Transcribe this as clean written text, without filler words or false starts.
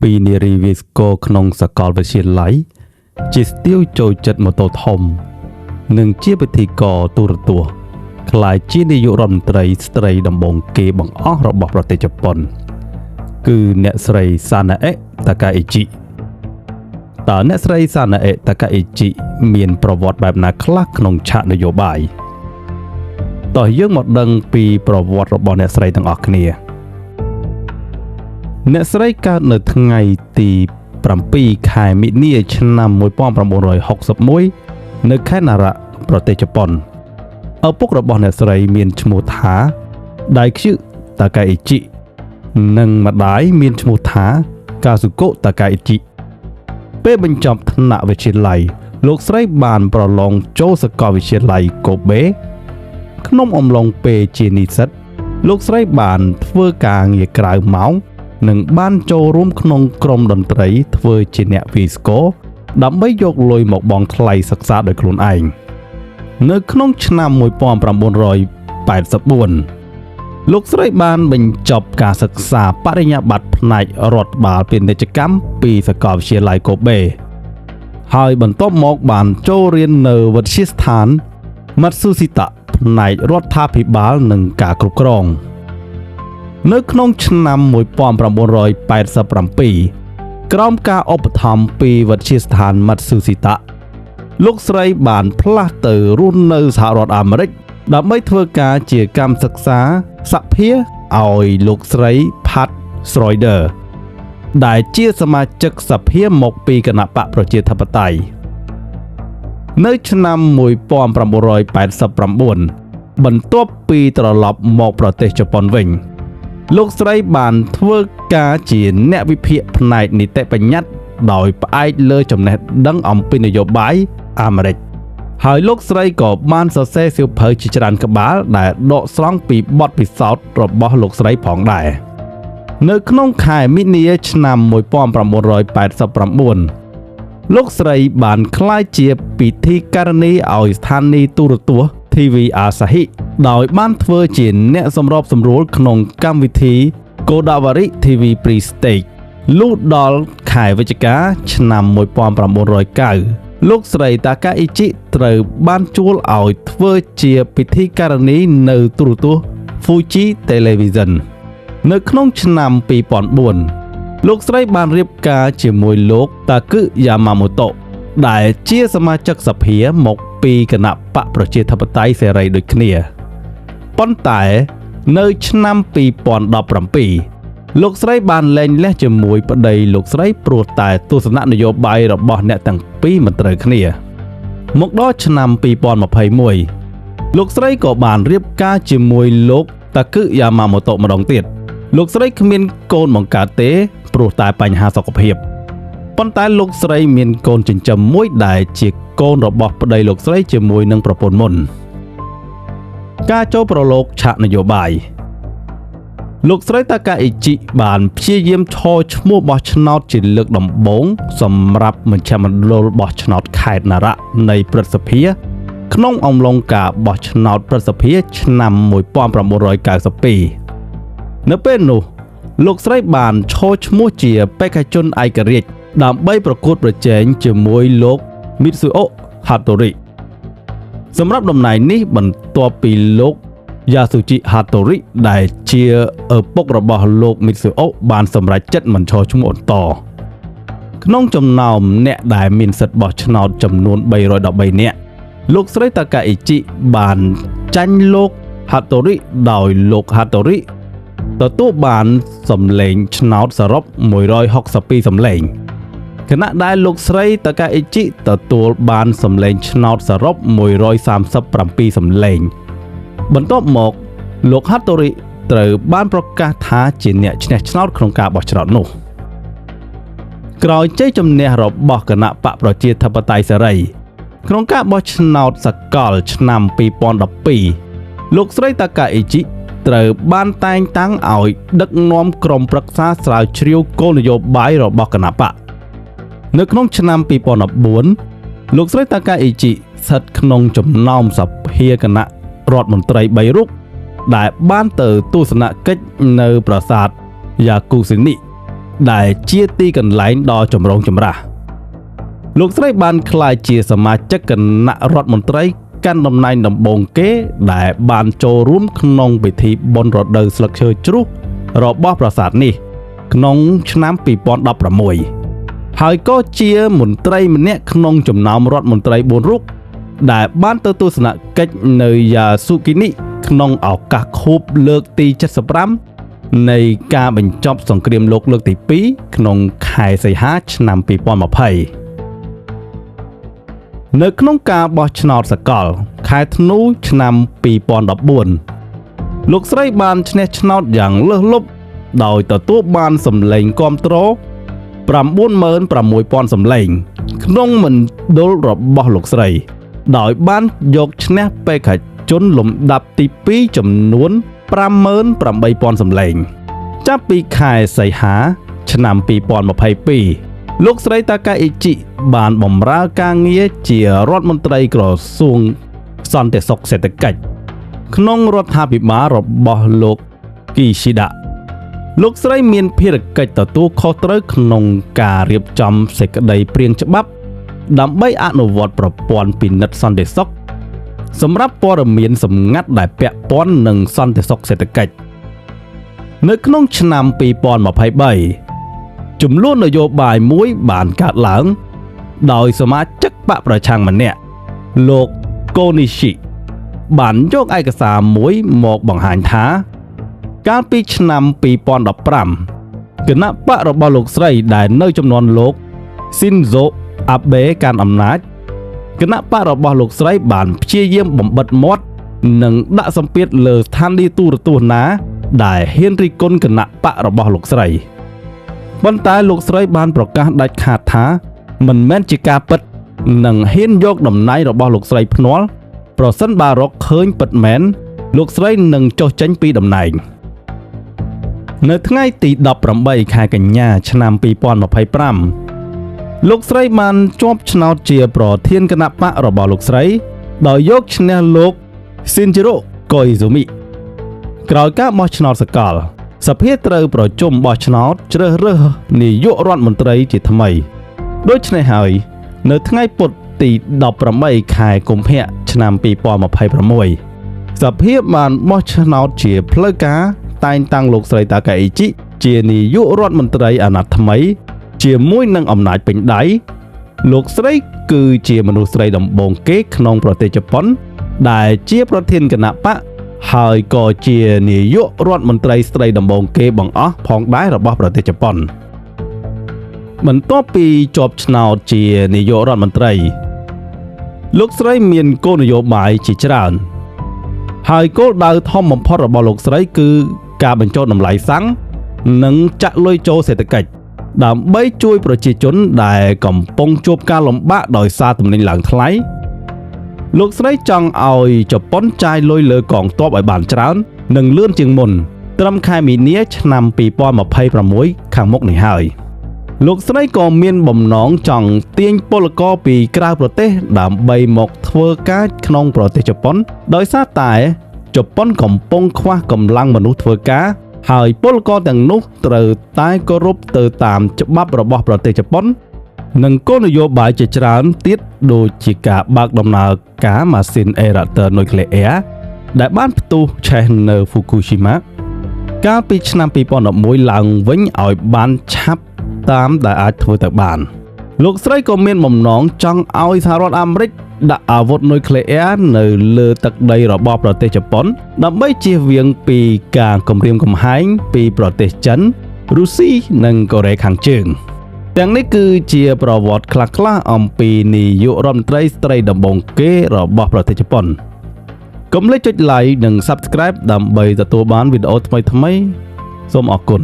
ពីនារីវាស្គរក្នុងសាកលវិទ្យាល័យជាស្ទាវចូលចិត្តម៉ូតូធំនិងជាពិធីករទូរទស្សន៍ក្លាយជានាយករដ្ឋមន្ត្រីស្ត្រីដំបូងគេបង្អស់របស់ប្រទេសជប៉ុនគឺអ្នកស្រីសាណាអេតាកាអេជីតើអ្នកស្រីសាណាអេតាកាអេជីមានប្រវត្តិបែបណាខ្លះក្នុងឆាកនយោបាយតោះយើងមកដឹងពីប្រវត្តិរបស់អ្នកស្រីទាំងអស់គ្នាអ្នកស្រីកើតនៅថ្ងៃទី7ខែមិនិនាឆ្នាំ1961នៅខេត្តណារៈប្រទេសជប៉ុនឪពុករបស់អ្នកស្រីមានឈ្មោះថាដៃខ្ជឹតាកាអេជីនិងម្ដាយមានឈ្មោះថាកាស៊ូកូតាកាអេជីពេលបញ្ចប់ថ្នាក់វិទ្យាល័យលោកស្រីបានប្រឡងចូលសាកលវិទ្យាល័យកូបេក្នុងអំឡុងពេលជានិស្សិតលោកស្រីបានធ្វើការងារក្រៅម៉ោងនិងបានចូលរួមក្នុងក្រុមតន្ត្រីធ្វើជាអ្នកវាយស្គរដើម្បីយកលុយមកបង់ថ្លៃសិក្សាដោយខ្លួនឯងនៅក្នុងឆ្នាំ1984លោកស្រីបានបញ្ចប់ការសិក្សាបរិញ្ញាបត្រផ្នែករដ្ឋបាលពាណិជ្ជកម្មពីសាកលវិទ្យាល័យកូបេហើយបន្ទាប់មកបានចូលរៀននៅវិទ្យាស្ថានម៉ាត់ស៊ូស៊ីតាផ្នែករដ្ឋាភិបាលនិងការគ្រប់គ្រងនៅក្នុងឆ្នាំ1987ក្រោមការឧបត្ថម្ភពីវិទ្យាស្ថានម៉ាត់ស៊ូស៊ីតាលោកស្រីបានផ្លាស់ទៅរស់នៅសហរដ្ឋអាមេរិកដើម្បីធ្វើការជាកម្មសិក្សាសភាឲ្យលោកស្រី Pat Schroeder ដែលជាសមាជិកសភាមកពីគណបក្សប្រជាធិបតេយ្យនៅឆ្នាំ1989បន្ទាប់ពីត្រឡប់មកប្រទេសជប៉ុនវិញលោកស្រីបានធ្វើការជាអ្នកវិភាគផ្នែកនីតិបញ្ញត្តិដោយផ្អែកលើចំណេះដឹងអំពីនយោបាយអាមេរិកហើយលោកស្រីក៏បានសរសេរសៀវភៅជាច្រើនក្បាលដែលដកស្រង់ពីបទពិសោធន៍របស់លោកស្រីផងដែរនៅក្នុងខែមិនិនាឆ្នាំ1989លោកស្រីបានក្លាយជាពិធីការនីឲ្យស្ថានីយ៍ទូរទស្សន៍ TV Asahi ដោយបានធ្វើជាអ្នកសម្របសម្រួលក្នុងកម្មវិធី Godavari TV Prestige លុះដល់ខែវិច្ឆិកាឆ្នាំ1990លោកស្រីតាកាអេជីត្រូវបានជួលឲ្យធ្វើជាពិធីការនីនៅទូរទស្សន៍ Fuji Television នៅក្នុងឆ្នាំ2004លោកស្រីបានរៀបការជាមួយលោកតាគឹយ៉ាម៉ាម៉ូតូដែលជាសមាជិកសភាមកពីគណបក្សប្រជាធិបតេយ្យសេរីដូចគ្នាប៉ុន្តែនៅឆ្នាំ2017លោកស្រីបានលែងលះជាមួយប្តីលោកស្រីព្រោះតែទស្សនៈនយោបាយរបស់អ្នកទាំងពីរមិនត្រូវគ្នាមកដល់ឆ្នាំ2021លោកស្រីក៏បានរៀបការជាមួយលោកតាគឹយ៉ាម៉ាម៉ូតូម្ដងទៀតលោកស្រីគ្មានកូនបង្កើតទេព្រោះតែបញ្ហាសុខភាពប៉ុន្តែលោកស្រីមានកូនចិញ្ចឹមមួយដែលជាកូនរបស់ប្តីលោកស្រីជាមួយនឹងប្រពន្ធមុនការចូលប្រឡូកឆាកនយោបាយលោកស្រីតាកាអេជីបានព្យាយាមឈរឈ្មោះបោះឆ្នោតជាលើកដំបូងសម្រាប់មជ្ឈមណ្ឌលបោះឆ្នោតខេត្តណារៈនៃព្រឹទ្ធសភាក្នុងអំឡុងការបោះឆ្នោតព្រឹទ្ធសភាឆ្នាំ1992នៅពេលនោះលោកស្រីបានឈរឈ្មោះជាបេក្ខជនឯករាជ្យដើម្បីប្រកួតប្រជែងជាមួយលោក Mitsuo Hattori សម្រាប់តំណែងនេះបន្ទាប់ពីលោក Yasushi Hattori ដែលជាឪពុករបស់លោក Mitsuo បានសម្រេចចិត្តមិនឈរឈ្មោះបន្តក្នុងចំណោមអ្នកដែលមានសិទ្ធិបោះឆ្នោតចំនួន313នាក់លោកស្រីតាកាអេជីបានចាញ់លោក Hattori ដោយលោក Hattori ទទួលបានសម្លេងឆ្នោតសរុប162សម្លេងខណៈដែលលោកស្រីតាកាអេជីទទួលបានសម្លេងឆ្នោតសរុប137សម្លេងបន្ទាប់មកលោក Hattori ត្រូវបានប្រកាសថាជាអ្នកឈ្នះឆ្នោតក្នុងការបោះឆ្នោតនោះក្រោយជ័យជំនះរបស់គណបក្សប្រជាធិបតេយ្យសេរីក្នុងការបោះឆ្នោតសកលឆ្នាំ2012លោកស្រីតាកាអេជីត្រូវបានតែងតាំងឲ្យដឹកនាំក្រុមប្រឹក្សាស្រាវជ្រាវគោលនយោបាយរបស់គណបក្សនៅក្នុងឆ្នាំ2014លោកស្រីតាកាអេជីស្ថិតក្នុងចំណោមសភាគណៈរដ្ឋមន្ត្រី3រូបដែលបានទៅទស្សនកិច្ចនៅប្រាសាទយ៉ាគូស៊ីនី ដែលជាទីកន្លែងដ៏ចម្រូងចម្រាសលោកស្រីបានក្លាយជាសមាជិកគណៈរដ្ឋមន្ត្រីកាន់តំណែងដំបូងគេដែលបានចូលរួមក្នុងពិធីបុណ្យរដូវស្លឹកឈើជ្រុះរបស់ប្រាសាទនេះក្នុងឆ្នាំ2016ហើយក៏ជាមន្ត្រីម្នាក់ក្នុងចំណោមរដ្ឋមន្ត្រី4រូបដែលបានទៅទស្សនកិច្ចនៅយ៉ាស៊ូគីនីក្នុងឱកាសខួបលើកទី75នៃការបញ្ចប់សង្គ្រាមលោកលើកទី2ក្នុងខែសីហាឆ្នាំ2020នៅក្នុងការបោះឆ្នោតសកលខែធ្នូឆ្នាំ2014លោកស្រីបានឈ្នះឆ្នោតយ៉ាងលើសលប់ដោយទទួលបានសម្លេងគាំទ្រ 96,000 សម្លេងក្នុងមណ្ឌលរបស់លោកស្រីដោយបានយកឈ្នះបេក្ខជនលំដាប់ទី2ចំនួន 58,000 សម្លេងចាប់ពីខែសីហាឆ្នាំ2022លោកស្រីតាកាអ៊ីជីបានបម្រើការងារជារដ្ឋមន្ត្រីក្រសួងសន្តិសុខសេដ្ឋកិច្ចក្នុងរដ្ឋាភិបាលរបស់លោកគីស៊ីដាលោកស្រីមានភារកិច្ចទទួលខុសត្រូវក្នុងការរៀបចំសេចក្តីព្រាងច្បាប់ដើម្បីអនុវត្តប្រព័ន្ធពិនិត្យសន្តិសុខសម្រាប់ព័ត៌មានសម្ងាត់ដែលពាក់ព័ន្ធនឹងសន្តិសុខសេដ្ឋកិច្ចនៅក្នុងឆ្នាំ2023ចំនួននយោបាយមួយបានកើតឡើងដោយសមាជិកបកប្រឆាំងម្នាក់លោកកូនីស៊ីបានយកឯកសារមួយមកបង្ហាញថាកាលពីឆ្នាំ2015គណៈបករបស់លោកស្រីដែលនៅចំនួនលោកស៊ីនហ្សូអាបេកាន់អំណាចគណៈបករបស់លោកស្រីបានព្យាយាមបំបិទមាត់និងដាក់សម្ពាធលើស្ថានីយទូរទស្សន៍ណាដែលហ៊ានរិះគន់គណៈបករបស់លោកស្រីប៉ុន្តែលោកស្រីបានប្រកាសដាច់ខាតថាមិនមែនជាការពិតនិងហ៊ានយកតំណែងរបស់លោកស្រីភ្នាល់ប្រសិនបើរកឃើញពិតមែនលោកស្រីនឹងចុះចេញពីតំណែងនៅថ្ងៃទី18ខែកញ្ញាឆ្នាំ2025លោកស្រីបានជាប់ឆ្នោតជាប្រធានគណៈបករបស់លោកស្រីដោយយកឈ្នះលោកស៊ីនជីរ៉ូកុយស៊ូមីក្រោយការបោះឆ្នោតសកលសភាត្រូវប្រជុំបោះឆ្នោតជ្រើសរើសនាយករដ្ឋមន្ត្រីជាថ្មីដូច្នេះហើយនៅថ្ងៃពុធទី18ខែកុម្ភៈឆ្នាំ2026សភាបានបោះឆ្នោតជាផ្លូវការតែងតាំងលោកស្រីតាកាអ៊ីជីជានាយករដ្ឋមន្ត្រីអាណត្តិថ្មីជាមួយនឹងអំណាចពេញដៃលោកស្រីគឺជាមនុស្សស្រីដំបូងគេក្នុងប្រទេសជប៉ុនដែលជាប្រធានគណៈបកហើយក៏ជានាយករដ្ឋមន្ត្រីស្រីដំបូងគេបង្អស់ផងដែររបស់ប្រទេសជប៉ុនបន្ទាប់ពីជាប់ឆ្នោតជានាយករដ្ឋមន្ត្រីលោកស្រីមានគោលនយោបាយជាច្រើនហើយគោលដៅធំបំផុតរបស់លោកស្រីគឺការបញ្ចុះតម្លៃសាំងនិងចាក់លុយចូលសេដ្ឋកិច្ចដើម្បីជួយប្រជាជនដែលកំពុងជួបការលំបាកដោយសារទំនិញឡើងថ្លៃលោកស្រីចង់ឲ្យជប៉ុនចាយលុយលើកងទ័ពឲ្យបានច្រើននិងលឿនជាងមុនត្រឹមខែមីនាឆ្នាំ2026ខាងមុខនេះហើយលោកស្រីក៏មានបំណងចង់ទាញពលករពីក្រៅប្រទេសដើម្បីមកធ្វើការក្នុងប្រទេសជប៉ុនដោយសារតែជប៉ុនកំពុងខ្វះកម្លាំងមនុស្សធ្វើការហើយពលករទាំងនោះត្រូវតែគោរពទៅតាមច្បាប់របស់ប្រទេសជប៉ុននិងគោលនយោបាយជាច្រើនទៀតដូចជាការបើកដំណើរការម៉ាស៊ីនអេរ៉ាទ័រនុយក្លេអ៊ែរដែលបានផ្ទុះឆេះនៅ Fukushima កាលពីឆ្នាំ2011ឡើងវិញឲ្យបានឆាប់តាមដែលអាចធ្វើទៅបានលោកស្រីក៏មានបំណងចង់ឲ្យសហរដ្ឋអាមេរិកដាក់អាវុធនុយក្លេអ៊ែរនៅលើទឹកដីរបស់ប្រទេសជប៉ុនដើម្បីជៀសវាងពីការគំរាមកំហែងពីប្រទេសចិនរុស្ស៊ីនិងកូរ៉េខាងជើងទាំងនេះគឺជាប្រវត្តិខ្លះៗអំពីនាយករដ្ឋមន្ត្រីស្ត្រីដំបូងគេរបស់ប្រទេសជប៉ុនកុំភ្លេចចុច like និង Subscribe ដើម្បីទទួលបានវីដេអូថ្មីៗសូមអរគុណ